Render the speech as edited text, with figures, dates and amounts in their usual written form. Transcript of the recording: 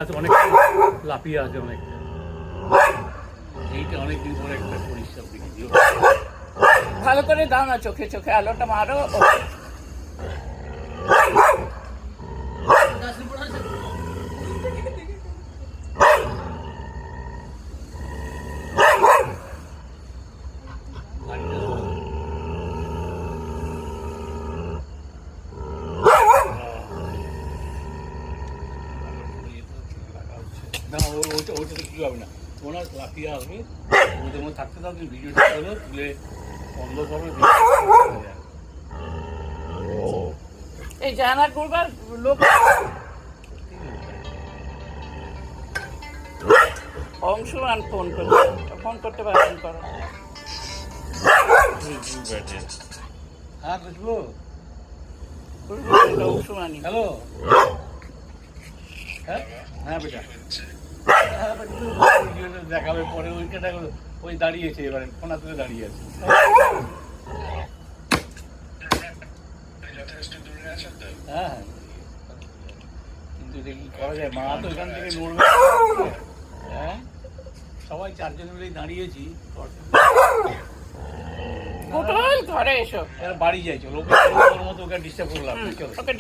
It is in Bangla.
অনেকটা লাফিয়ে আছে অনেকটা। এইটা অনেকদিন পরে একটা পরিষ্কার দেখেছি। ভালো করে দাও না, চোখে চোখে আলোটা মারো। না ওইটা তো কিছু হবে না, ওনার লাফিয়ে আসবে, ওদের মধ্যে থাকতে দাও, তুমি ভিডিওটা করো, তুলে বন্ধ করো। এই জানার করবার লোক অংশমান ফোন করতে পারেন করো। হ্যাঁ বুঝবো। অংশমানি হ্যালো, হ্যাঁ হ্যাঁ বেটা, হ্যাঁ ভিডিওটা দেখাবে পরে। ওইটা দেখো, ওই দাঁড়িয়েছে এবারে, ফোনা তুলে দাঁড়িয়ে আছে। হ্যাঁ কিন্তু এটা কি করা যায়, মা তো এখান থেকে নড়বে। হ্যাঁ সবাই চারজন মিলেই দাঁড়িয়েছি। পুতুল ঘরে এসো। এরা বাড়ি যাই, চলো ওর মতো ওকে ডিস্টার্ব করলাম, চলো। ওকে